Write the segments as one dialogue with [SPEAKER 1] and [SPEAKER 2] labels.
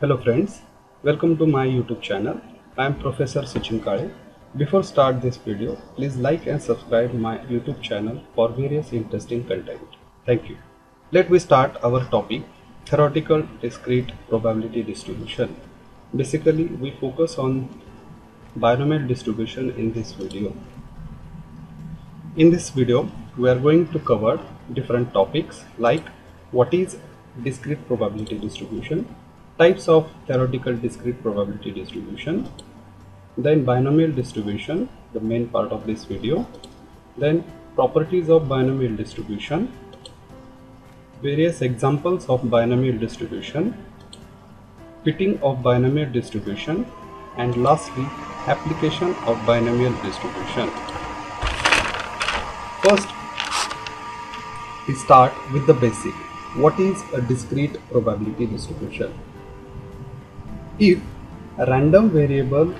[SPEAKER 1] Hello friends, welcome to my YouTube channel. I am Professor Sachin Kale. Before start this video, please like and subscribe my YouTube channel for various interesting content. Thank you. Let we start our topic, theoretical discrete probability distribution. Basically, we focus on binomial distribution in this video. In this video, we are going to cover different topics like what is discrete probability distribution, types of theoretical discrete probability distribution, then binomial distribution, the main part of this video, then properties of binomial distribution, various examples of binomial distribution, fitting of binomial distribution, and lastly application of binomial distribution. First, we start with the basic. What is a discrete probability distribution? If a random variable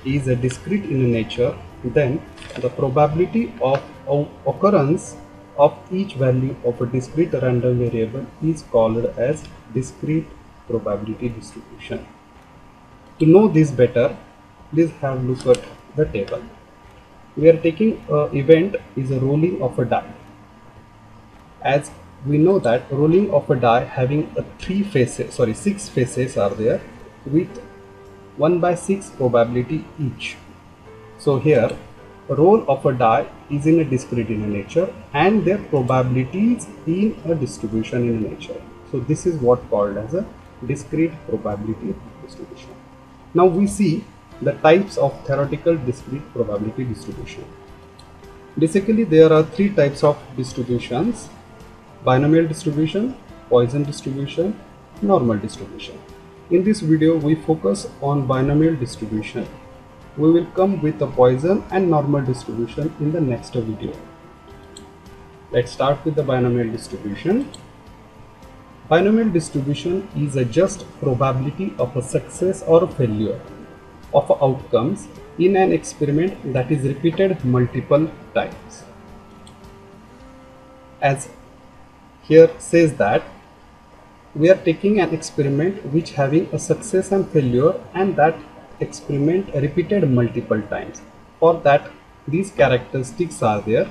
[SPEAKER 1] is a discrete in nature, then the probability of occurrence of each value of a discrete random variable is called as discrete probability distribution. To know this better, please have a look at the table. We are taking an event is a rolling of a die. As we know that rolling of a die having a 6 faces are there with 1/6 probability each. So here roll of a die is in a discrete in nature and their probabilities in a distribution in nature. So this is what called as a discrete probability distribution. Now we see the types of theoretical discrete probability distribution. Basically there are three types of distributions: binomial distribution, Poisson distribution, normal distribution. In this video we focus on binomial distribution. We will come with a Poisson and normal distribution in the next video. Let's start with the binomial distribution. Binomial distribution is a just probability of a success or failure of outcomes in an experiment that is repeated multiple times. As here says that we are taking an experiment which having a success and failure, and that experiment repeated multiple times. For that, these characteristics are there.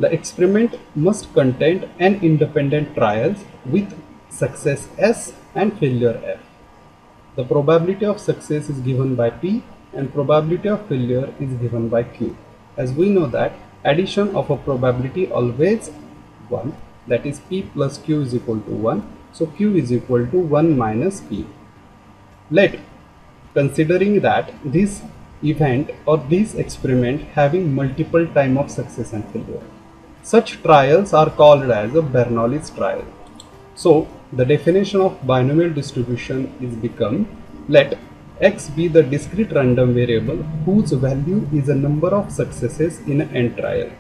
[SPEAKER 1] The experiment must contain n independent trials with success S and failure F. The probability of success is given by P and probability of failure is given by Q. As we know that addition of a probability always 1, that is P plus Q is equal to 1. So Q is equal to 1 minus P. Considering that this event or this experiment having multiple time of success and failure, such trials are called as a Bernoulli's trial. So the definition of binomial distribution is become, let X be the discrete random variable whose value is a number of successes in an n trial.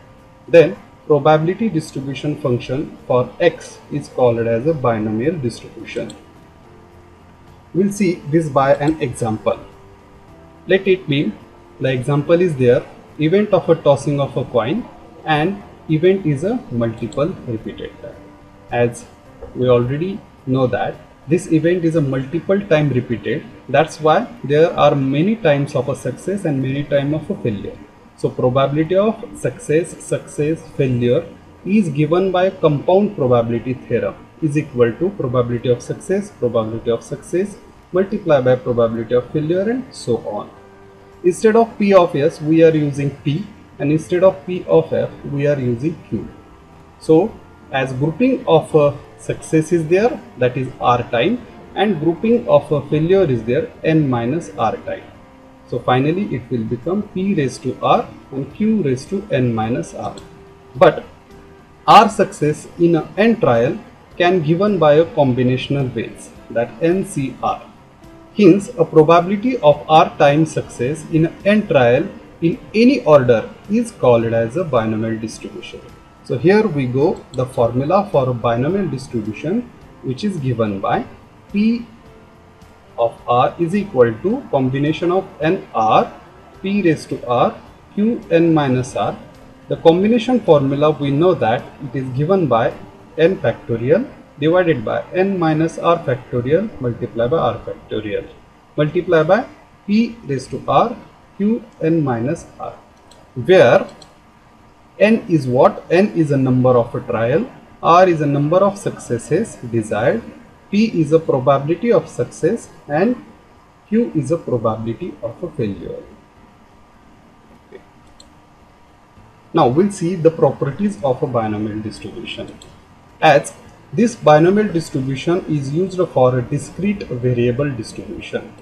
[SPEAKER 1] Then probability distribution function for X is called as a binomial distribution. We'll see this by an example. Let it be, the example is there, event of a tossing of a coin, and event is a multiple repeated time. As we already know that this event is a multiple time repeated, that's why there are many times of a success and many times of a failure. So probability of success, failure is given by compound probability theorem is equal to probability of success multiplied by probability of failure, and so on. Instead of P of S we are using P, and instead of P of F we are using Q. So as grouping of a success is there, that is R time, and grouping of a failure is there, N minus R time. So finally it will become P raised to R and Q raised to N minus R. But R success in a N trial can given by a combinational ways, that NCR. Hence a probability of R time success in a N trial in any order is called as a binomial distribution. So here we go, the formula for a binomial distribution, which is given by P of R is equal to combination of N R, P raised to R, Q N minus R. The combination formula we know that it is given by N factorial divided by n minus r factorial multiplied by r factorial multiplied by p raised to r q n minus r, where n is what? N is a number of a trial, r is a number of successes desired, p is a probability of success, and q is a probability of a failure. Okay. Now we'll see the properties of a binomial distribution. As this binomial distribution is used for a discrete variable distribution.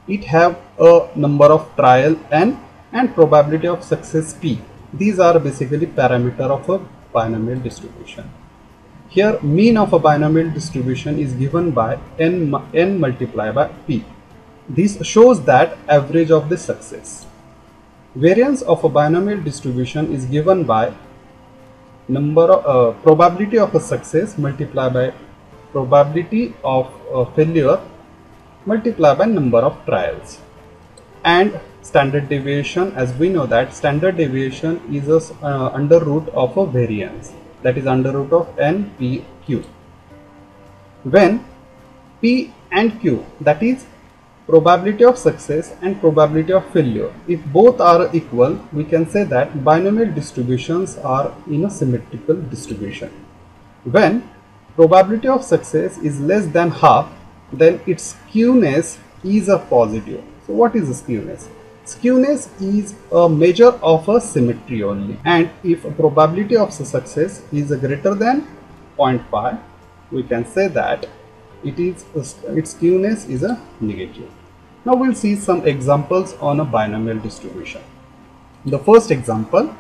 [SPEAKER 1] It have a number of trial n and probability of success p. These are basically parameter of a binomial distribution. Here mean of a binomial distribution is given by n multiplied by p. This shows that average of the success. Variance of a binomial distribution is given by probability of a success multiplied by probability of failure multiplied by number of trials. And standard deviation, as we know that standard deviation is a under root of a variance, that is under root of n p q. When p and q, that is probability of success and probability of failure, if both are equal, we can say that binomial distributions are in a symmetrical distribution. When probability of success is less than half, then its skewness is a positive. So what is skewness? Skewness is a measure of a symmetry only, and if a probability of success is greater than 0.5, we can say that its skewness is a negative. Now we'll see some examples on a binomial distribution. The first example,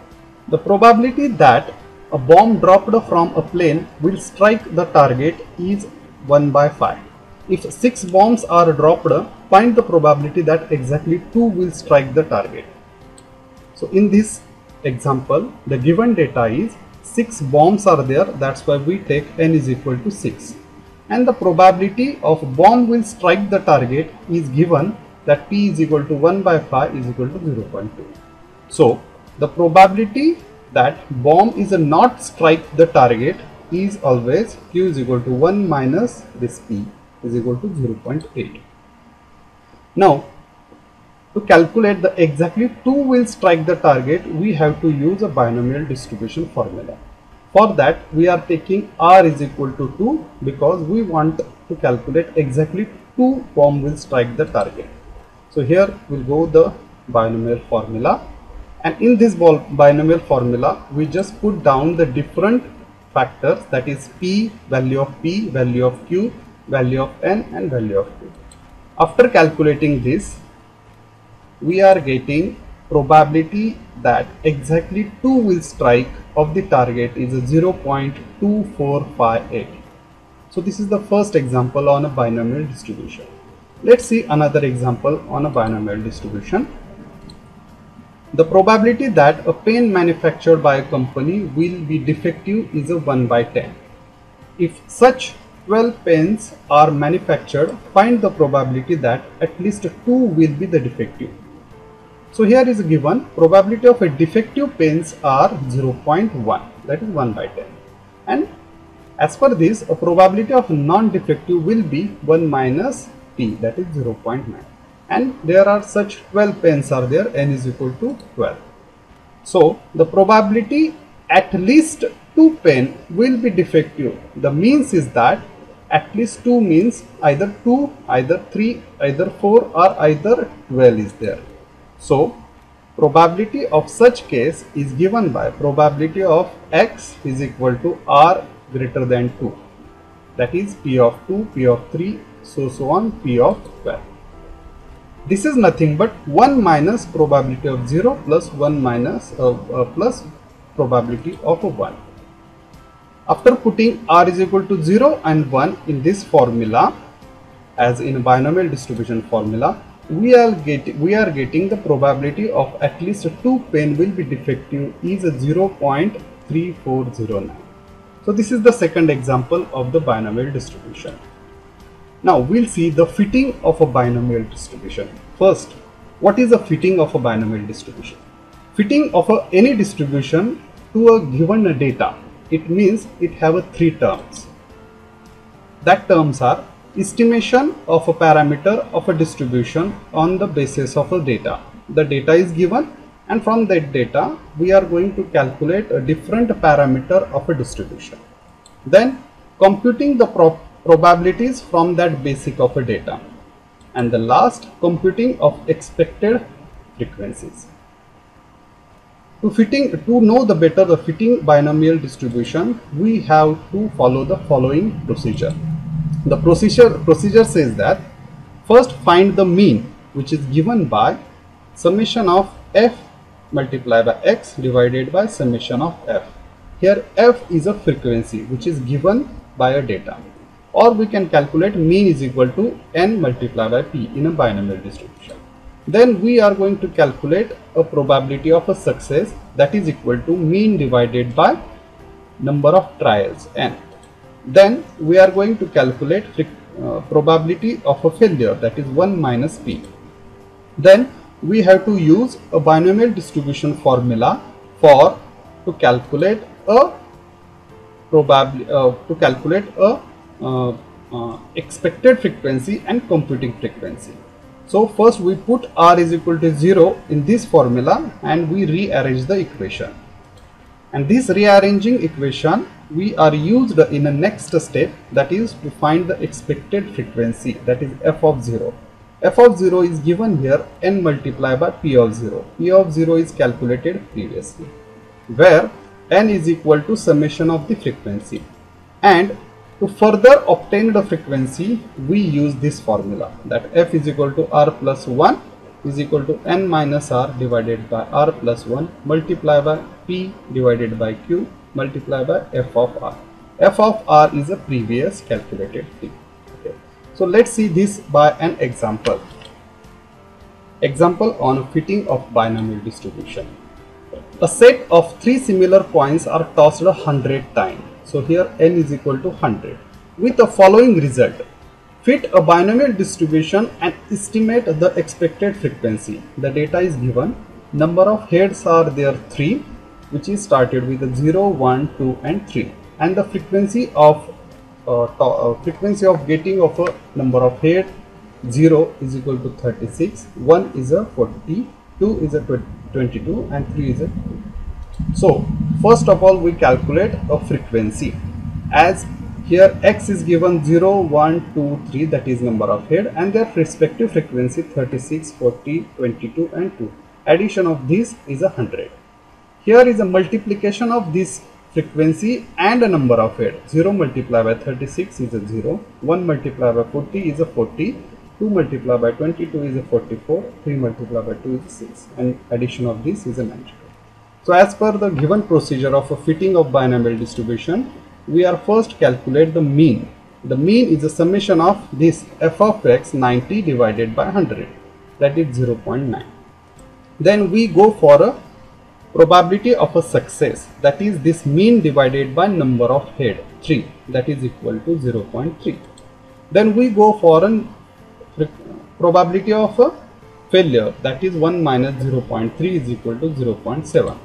[SPEAKER 1] the probability that a bomb dropped from a plane will strike the target is 1 by 5. If 6 bombs are dropped, find the probability that exactly 2 will strike the target. So in this example, the given data is 6 bombs are there, that's why we take n is equal to 6. And the probability of bomb will strike the target is given, that p is equal to 1 by 5 is equal to 0.2. So the probability that bomb is not strike the target is always q is equal to 1 minus this p is equal to 0.8. Now to calculate the exactly 2 will strike the target, we have to use a binomial distribution formula. For that we are taking r is equal to 2 because we want to calculate exactly 2 bomb will strike the target. So here we'll go the binomial formula, and in this binomial formula we just put down the different factors, that is p, value of p, value of q, value of n and value of q. After calculating this, we are getting probability that exactly 2 will strike of the target is a 0.2458. So this is the first example on a binomial distribution. Let's see another example on a binomial distribution. The probability that a pen manufactured by a company will be defective is a 1 by 10. If such 12 pens are manufactured, find the probability that at least 2 will be the defective. So here is given probability of a defective pens are 0.1, that is 1 by 10, and as per this a probability of non-defective will be 1 minus t, that is 0.9, and there are such 12 pens are there, n is equal to 12. So the probability at least 2 pen will be defective, the means is that at least 2 means either 2, either 3, either 4 or either 12 is there. So probability of such case is given by probability of x is equal to r greater than 2, that is p of 2, p of 3, so on, p of 12. This is nothing but 1 minus probability of 0 plus 1 minus plus probability of 1. After putting r is equal to 0 and 1 in this formula, as in a binomial distribution formula, we are getting the probability of at least 2 pen will be defective is a 0.3409. So this is the second example of the binomial distribution. Now we'll see the fitting of a binomial distribution. First, what is the fitting of a binomial distribution? Fitting of any distribution to a given data, it means it have 3 terms. That terms are estimation of a parameter of a distribution on the basis of a data. The data is given, and from that data we are going to calculate a different parameter of a distribution. Then computing the probabilities from that basic of a data. And the last, computing of expected frequencies. To know the better the fitting binomial distribution, we have to follow the following procedure. The procedure says that first find the mean, which is given by summation of f multiplied by x divided by summation of f. Here f is a frequency which is given by a data, or we can calculate mean is equal to n multiplied by p in a binomial distribution. Then we are going to calculate a probability of a success, that is equal to mean divided by number of trials n. Then we are going to calculate probability of a failure, that is 1 minus p. Then we have to use a binomial distribution formula to calculate a expected frequency and computing frequency. So first we put r is equal to 0 in this formula and we rearrange the equation. And this rearranging equation we are used in the next step, that is to find the expected frequency, that is f of 0. F of 0 is given here n multiplied by p of 0. P of 0 is calculated previously, where n is equal to summation of the frequency. And to further obtain the frequency, we use this formula, that f is equal to r plus 1 is equal to n minus r divided by r plus 1 multiplied by p divided by q multiplied by f of r. F of r is a previous calculated thing. Okay. So let's see this by an example. Example on fitting of binomial distribution. A set of 3 similar coins are tossed 100 times. So here n is equal to 100 with the following result. Fit a binomial distribution and estimate the expected frequency. The data is given. Number of heads are there 3, which is started with a 0, 1, 2 and 3. And the frequency of getting of a number of head 0 is equal to 36, 1 is a 40, 2 is a 22 and 3 is a 2. So first of all we calculate a frequency, as here x is given 0, 1, 2, 3, that is number of head, and their respective frequency 36, 40, 22 and 2. Addition of this is 100. Here is a multiplication of this frequency and a number of head. 0 multiplied by 36 is a 0, 1 multiplied by 40 is a 40, 2 multiplied by 22 is a 44, 3 multiplied by 2 is a 6, and addition of this is a 92. So as per the given procedure of a fitting of binomial distribution, we are first calculate the mean. The mean is the summation of this f of x 90 divided by 100, that is 0.9. Then we go for a probability of a success, that is this mean divided by number of head 3, that is equal to 0.3. Then we go for a probability of a failure, that is 1 minus 0.3 is equal to 0.7.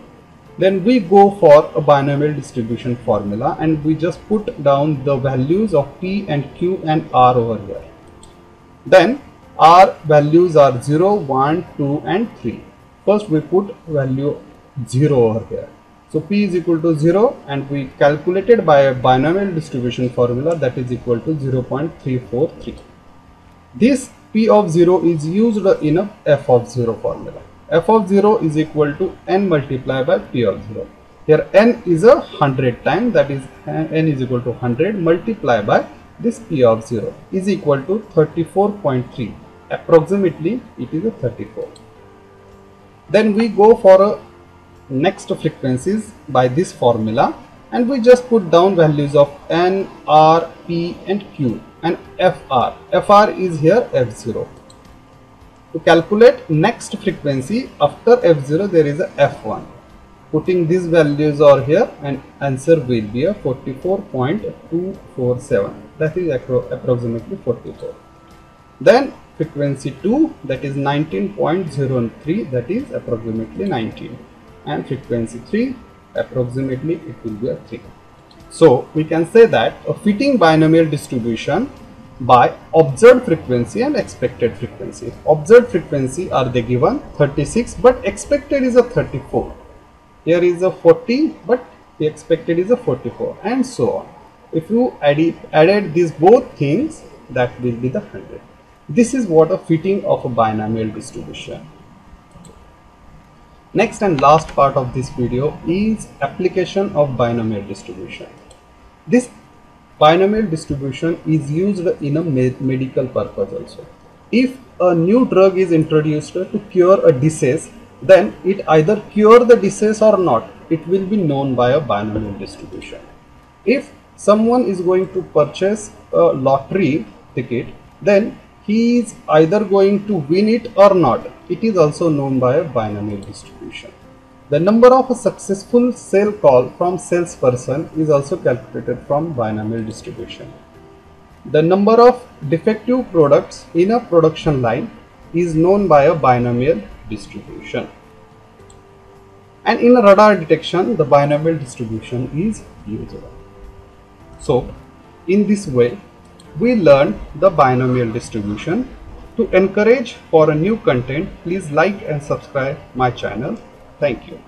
[SPEAKER 1] Then we go for a binomial distribution formula and we just put down the values of p and q and r over here. Then r values are 0, 1, 2 and 3. First we put value 0 over here. So p is equal to 0 and we calculated by a binomial distribution formula, that is equal to 0.343. This p of 0 is used in a f of 0 formula. F of 0 is equal to n multiplied by p of 0. Here n is 100 times, that is n is equal to 100 multiplied by this p of 0 is equal to 34.3. Approximately it is a 34. Then we go for a next frequencies by this formula and we just put down values of n, r, p and q and fr. Fr is here f0. To calculate next frequency after f0 there is a f1. Putting these values are here and answer will be a 44.247, that is approximately 44. Then frequency 2, that is 19.03, that is approximately 19, and frequency 3 approximately it will be a 3. So we can say that a fitting binomial distribution by observed frequency and expected frequency. Observed frequency are they given 36, but expected is a 34. Here is a 40, but the expected is a 44, and so on. If you added these both things, that will be the 100. This is what a fitting of a binomial distribution. Next and last part of this video is application of binomial distribution. This binomial distribution is used in a medical purpose also. If a new drug is introduced to cure a disease, then it either cure the disease or not. It will be known by a binomial distribution. If someone is going to purchase a lottery ticket, then he is either going to win it or not. It is also known by a binomial distribution. The number of a successful sale call from salesperson is also calculated from binomial distribution. The number of defective products in a production line is known by a binomial distribution. And in radar detection, the binomial distribution is used. So, in this way, we learned the binomial distribution. To encourage for a new content, please like and subscribe my channel. Thank you.